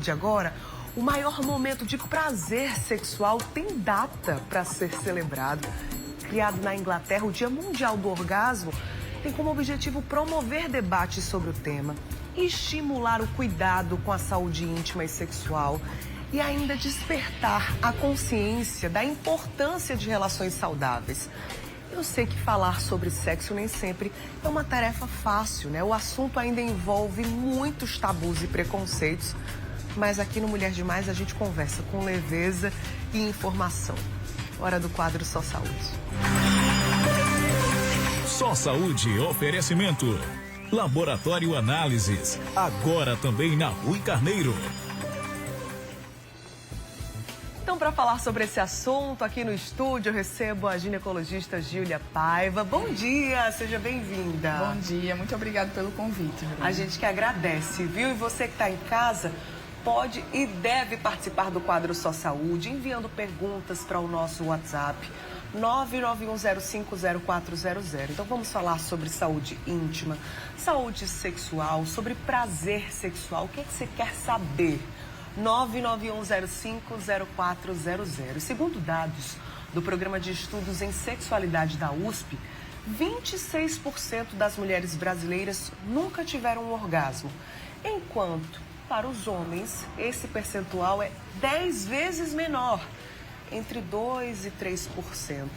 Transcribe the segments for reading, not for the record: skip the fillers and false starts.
Saúde agora, o maior momento de prazer sexual tem data para ser celebrado. Criado na Inglaterra, o Dia Mundial do Orgasmo tem como objetivo promover debates sobre o tema, estimular o cuidado com a saúde íntima e sexual e ainda despertar a consciência da importância de relações saudáveis. Eu sei que falar sobre sexo nem sempre é uma tarefa fácil, né? O assunto ainda envolve muitos tabus e preconceitos, mas aqui no Mulher Demais a gente conversa com leveza e informação. Hora do quadro Só Saúde. Só Saúde, oferecimento. Laboratório Análises, agora também na Rui Carneiro. Então, para falar sobre esse assunto, aqui no estúdio eu recebo a ginecologista Gíulia Paiva. Bom dia, seja bem-vinda. Bom dia, muito obrigada pelo convite. A gente que agradece, viu? E você que está em casa pode e deve participar do quadro Só Saúde, enviando perguntas para o nosso WhatsApp 991050400. Então vamos falar sobre saúde íntima, saúde sexual, sobre prazer sexual. O que é que você quer saber? 991050400. Segundo dados do Programa de Estudos em Sexualidade da USP, 26% das mulheres brasileiras nunca tiveram um orgasmo, enquanto para os homens esse percentual é 10 vezes menor, entre 2% e 3%.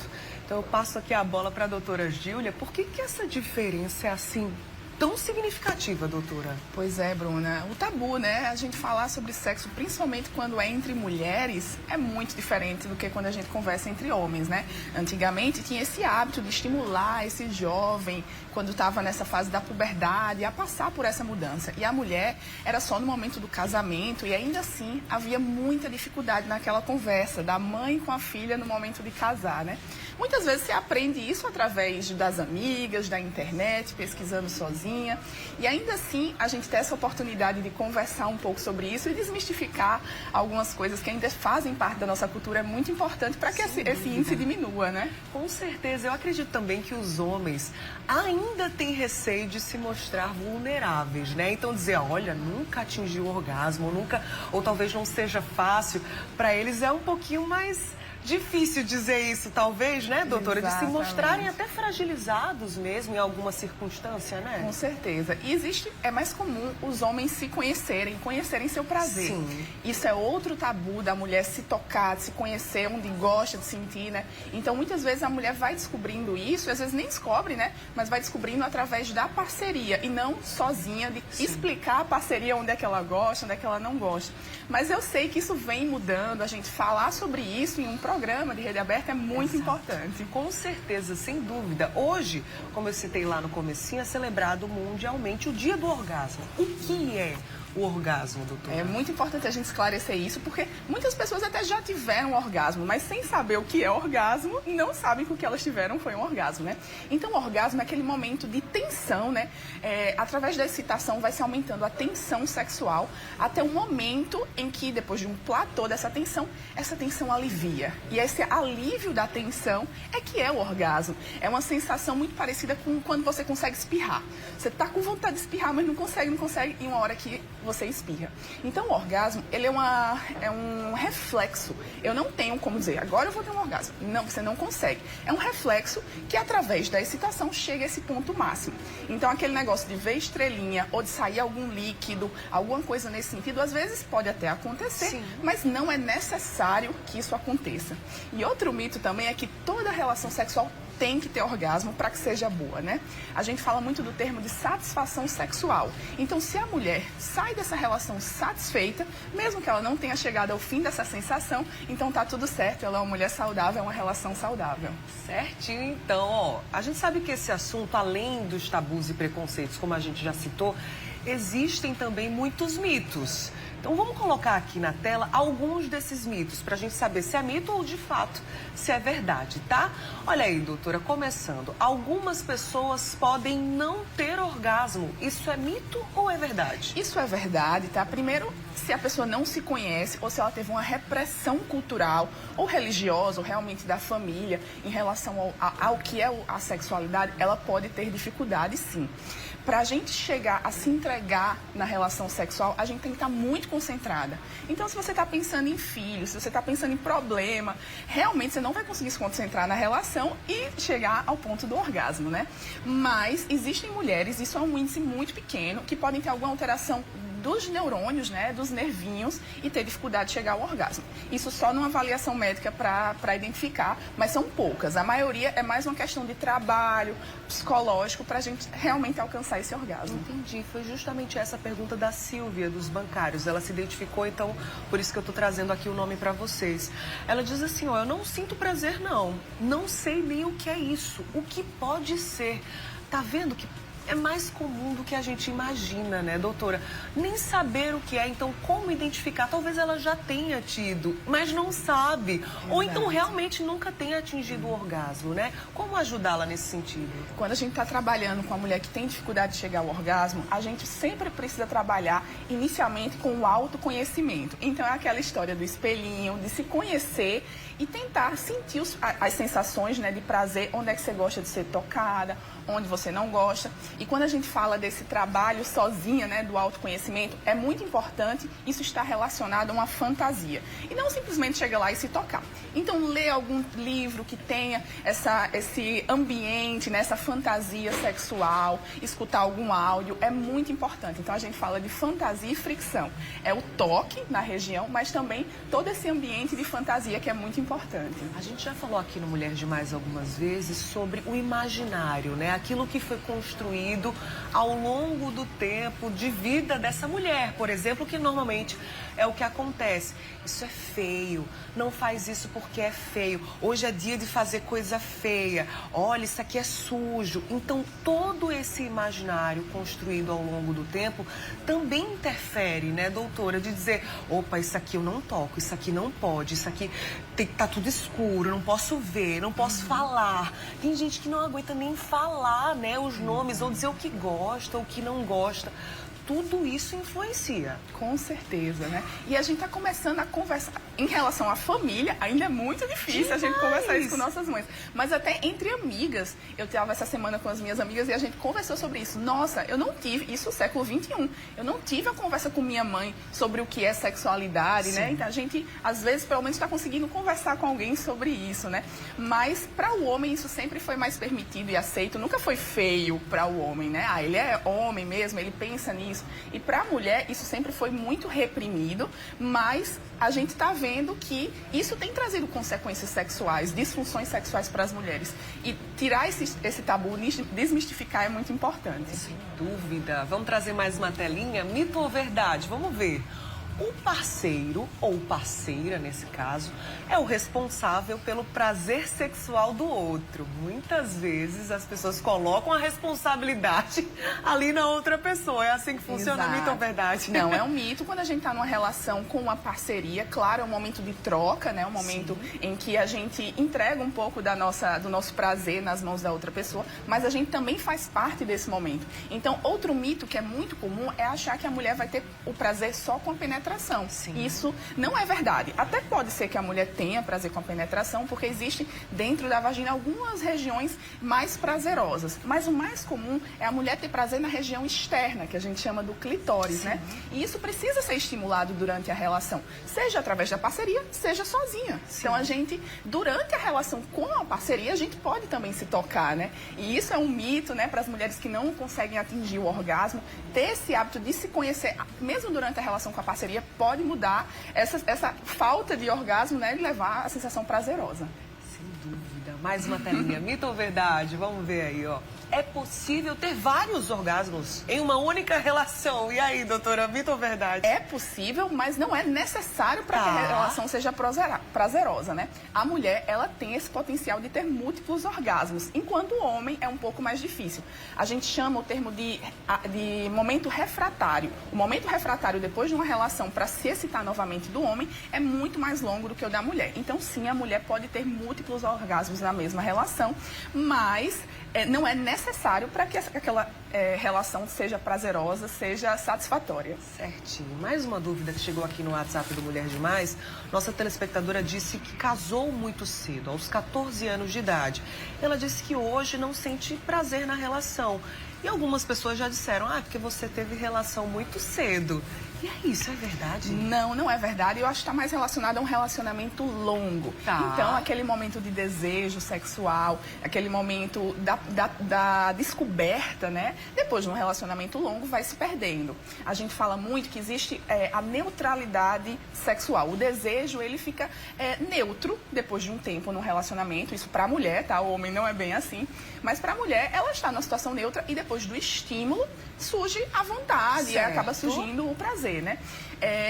Então eu passo aqui a bola para a doutora Gíulia. Por que essa diferença é assim tão significativa, doutora? Pois é, Bruna. O tabu, né? A gente falar sobre sexo, principalmente quando é entre mulheres, é muito diferente do que quando a gente conversa entre homens, né? Antigamente tinha esse hábito de estimular esse jovem, quando estava nessa fase da puberdade, a passar por essa mudança. E a mulher era só no momento do casamento, e ainda assim havia muita dificuldade naquela conversa da mãe com a filha no momento de casar, né? Muitas vezes você aprende isso através das amigas, da internet, pesquisando sozinha. E ainda assim, a gente tem essa oportunidade de conversar um pouco sobre isso e desmistificar algumas coisas que ainda fazem parte da nossa cultura. É muito importante para que esse índice diminua, né? Com certeza. Eu acredito também que os homens ainda têm receio de se mostrar vulneráveis, né? Então dizer, olha, nunca atingi o orgasmo, nunca, ou talvez não seja fácil, para eles é um pouquinho mais difícil dizer isso, talvez, né, doutora? Exatamente. De se mostrarem até fragilizados mesmo em alguma circunstância, né? Com certeza. E é mais comum os homens se conhecerem seu prazer. Sim. Isso é outro tabu da mulher se tocar, de se conhecer onde gosta de sentir, né? Então, muitas vezes a mulher vai descobrindo isso, e às vezes nem descobre, né? Mas vai descobrindo através da parceria e não sozinha, de explicar a parceria onde é que ela gosta, onde é que ela não gosta. Mas eu sei que isso vem mudando, a gente falar sobre isso em um programa de rede aberta é muito importante. Com certeza, sem dúvida. Hoje, como eu citei lá no comecinho, é celebrado mundialmente o Dia do Orgasmo. O que é o orgasmo, doutora? É muito importante a gente esclarecer isso, porque muitas pessoas até já tiveram orgasmo, mas sem saber o que é orgasmo, não sabem que o que elas tiveram foi um orgasmo, né? Então, o orgasmo é aquele momento de tensão, né? Através da excitação vai se aumentando a tensão sexual até o momento em que, depois de um platô dessa tensão, essa tensão alivia. E esse alívio da tensão é que é o orgasmo. É uma sensação muito parecida com quando você consegue espirrar. Você tá com vontade de espirrar, mas não consegue, e uma hora que você espirra. Então, o orgasmo, ele é um reflexo. Eu não tenho como dizer, agora eu vou ter um orgasmo. Não, você não consegue. É um reflexo que, através da excitação, chega a esse ponto máximo. Então, aquele negócio de ver estrelinha ou de sair algum líquido, alguma coisa nesse sentido, às vezes pode até acontecer, sim, mas não é necessário que isso aconteça. E outro mito também é que toda relação sexual tem que ter orgasmo para que seja boa, né? A gente fala muito do termo de satisfação sexual. Então, se a mulher sai dessa relação satisfeita, mesmo que ela não tenha chegado ao fim dessa sensação, então tá tudo certo, ela é uma mulher saudável, é uma relação saudável. Certinho, então, ó, a gente sabe que esse assunto, além dos tabus e preconceitos, como a gente já citou, existem também muitos mitos. Então vamos colocar aqui na tela alguns desses mitos, para a gente saber se é mito ou de fato se é verdade, tá? Olha aí, doutora, começando. Algumas pessoas podem não ter orgasmo. Isso é mito ou é verdade? Isso é verdade, tá? Primeiro, se a pessoa não se conhece ou se ela teve uma repressão cultural ou religiosa, ou realmente da família, em relação ao que é a sexualidade, ela pode ter dificuldade, sim. Para a gente chegar a se entregar na relação sexual, a gente tem que estar muito concentrada. Então, se você está pensando em filhos, se você está pensando em problema, realmente você não vai conseguir se concentrar na relação e chegar ao ponto do orgasmo, né? Mas existem mulheres, isso é um índice muito pequeno, que podem ter alguma alteração dos neurônios, né, dos nervinhos, e ter dificuldade de chegar ao orgasmo. Isso só numa avaliação médica para identificar, mas são poucas. A maioria é mais uma questão de trabalho psicológico para a gente realmente alcançar esse orgasmo. Entendi. Foi justamente essa pergunta da Silvia, dos bancários. Ela se identificou, então, por isso que eu estou trazendo aqui o nome para vocês. Ela diz assim, ó, eu não sinto prazer, não. Não sei nem o que é isso. O que pode ser? Tá vendo que é mais comum do que a gente imagina, né, doutora? Nem saber o que é, então como identificar? Talvez ela já tenha tido, mas não sabe. Exato. Ou então realmente nunca tenha atingido o orgasmo, né? Como ajudá-la nesse sentido? Quando a gente está trabalhando com a mulher que tem dificuldade de chegar ao orgasmo, a gente sempre precisa trabalhar inicialmente com o autoconhecimento. Então é aquela história do espelhinho, de se conhecer e tentar sentir as sensações, né, de prazer, onde é que você gosta de ser tocada, onde você não gosta. E quando a gente fala desse trabalho sozinha, né, do autoconhecimento, é muito importante isso estar relacionado a uma fantasia. E não simplesmente chegar lá e se tocar. Então, ler algum livro que tenha esse ambiente, né, essa fantasia sexual, escutar algum áudio, é muito importante. Então, a gente fala de fantasia e fricção. É o toque na região, mas também todo esse ambiente de fantasia que é muito importante. A gente já falou aqui no Mulher Demais algumas vezes sobre o imaginário, né? Aquilo que foi construído ao longo do tempo de vida dessa mulher, por exemplo, que normalmente é o que acontece. Isso é feio, não faz isso porque é feio. Hoje é dia de fazer coisa feia. Olha, isso aqui é sujo. Então, todo esse imaginário construído ao longo do tempo também interfere, né, doutora? De dizer, opa, isso aqui eu não toco, isso aqui não pode, isso aqui tá tudo escuro, não posso ver, não posso falar. Tem gente que não aguenta nem falar, né, os nomes, ou dizer o que gosta, ou o que não gosta. Tudo isso influencia. Com certeza, né? E a gente está começando a conversar. Em relação à família, ainda é muito difícil a gente conversar isso com nossas mães. Mas até entre amigas, eu estava essa semana com as minhas amigas e a gente conversou sobre isso. Nossa, eu não tive, isso século XXI, eu não tive a conversa com minha mãe sobre o que é sexualidade, né? Então a gente, às vezes, pelo menos está conseguindo conversar com alguém sobre isso, né? Mas para o homem isso sempre foi mais permitido e aceito, nunca foi feio para o homem, né? Ah, ele é homem mesmo, ele pensa nisso. E para a mulher isso sempre foi muito reprimido, mas a gente está vendo que isso tem trazido consequências sexuais, disfunções sexuais para as mulheres. E tirar esse tabu, desmistificar é muito importante. Sem dúvida. Vamos trazer mais uma telinha? Mito ou verdade? Vamos ver. O parceiro, ou parceira nesse caso, é o responsável pelo prazer sexual do outro. Muitas vezes as pessoas colocam a responsabilidade ali na outra pessoa. É assim que funciona. Exato. Mito ou verdade? Não, é um mito. Quando a gente está numa relação com uma parceria, claro, é um momento de troca, né? Um momento em que a gente entrega um pouco do nosso prazer nas mãos da outra pessoa, mas a gente também faz parte desse momento. Então, outro mito que é muito comum é achar que a mulher vai ter o prazer só com a penetração. Isso não é verdade. Até pode ser que a mulher tenha prazer com a penetração, porque existe dentro da vagina algumas regiões mais prazerosas. Mas o mais comum é a mulher ter prazer na região externa, que a gente chama do clitóris, né? E isso precisa ser estimulado durante a relação, seja através da parceria, seja sozinha. Então a gente, durante a relação com a parceria, a gente pode também se tocar, né? E isso é um mito, né, para as mulheres que não conseguem atingir o orgasmo, ter esse hábito de se conhecer, mesmo durante a relação com a parceria, pode mudar essa falta de orgasmo, né, e levar a sensação prazerosa. Sem dúvida. Mais uma telinha. Mito ou verdade? Vamos ver aí, ó. É possível ter vários orgasmos em uma única relação. E aí, doutora, mito ou verdade? É possível, mas não é necessário para que a relação seja prazerosa, né? A mulher, ela tem esse potencial de ter múltiplos orgasmos, enquanto o homem é um pouco mais difícil. A gente chama o termo de momento refratário. O momento refratário depois de uma relação para se excitar novamente do homem é muito mais longo do que o da mulher. Então, sim, a mulher pode ter múltiplos orgasmos na mesma relação, mas não é necessário necessário para que aquela relação seja prazerosa, seja satisfatória. Certinho. Mais uma dúvida que chegou aqui no WhatsApp do Mulher Demais. Nossa telespectadora disse que casou muito cedo, aos 14 anos de idade. Ela disse que hoje não sente prazer na relação. E algumas pessoas já disseram, porque você teve relação muito cedo. E é isso, é verdade? Não, não é verdade. Eu acho que está mais relacionado a um relacionamento longo. Tá. Então, aquele momento de desejo sexual, aquele momento da descoberta, né? Depois de um relacionamento longo, vai se perdendo. A gente fala muito que existe a neutralidade sexual. O desejo, ele fica neutro depois de um tempo no relacionamento. Isso para a mulher, tá? O homem não é bem assim. Mas para a mulher, ela está numa situação neutra e depois do estímulo surge a vontade e acaba surgindo o prazer, né?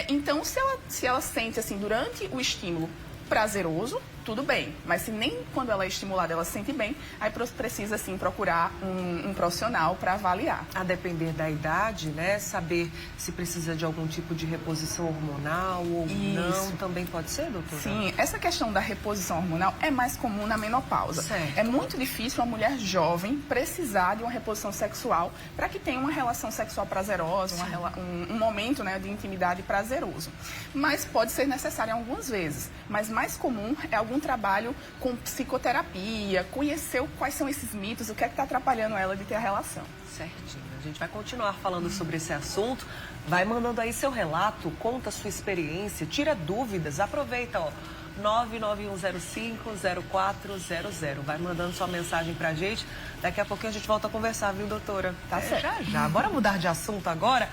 Então, se ela sente assim durante o estímulo prazeroso, tudo bem. Mas se nem quando ela é estimulada ela se sente bem, aí precisa sim procurar um profissional para avaliar. A depender da idade, né? Saber se precisa de algum tipo de reposição hormonal ou não, também pode ser, doutora? Sim, essa questão da reposição hormonal é mais comum na menopausa. Certo. É muito difícil uma mulher jovem precisar de uma reposição sexual para que tenha uma relação sexual prazerosa, um momento, né, de intimidade prazeroso. Mas pode ser necessário algumas vezes. Mas mais comum é algum trabalho com psicoterapia, conhecer quais são esses mitos, o que é que está atrapalhando ela de ter a relação. Certinho. A gente vai continuar falando sobre esse assunto. Vai mandando aí seu relato, conta a sua experiência, tira dúvidas, aproveita, 991050400. Vai mandando sua mensagem pra gente. Daqui a pouquinho a gente volta a conversar, viu, doutora? Tá certo. Já. Bora mudar de assunto agora.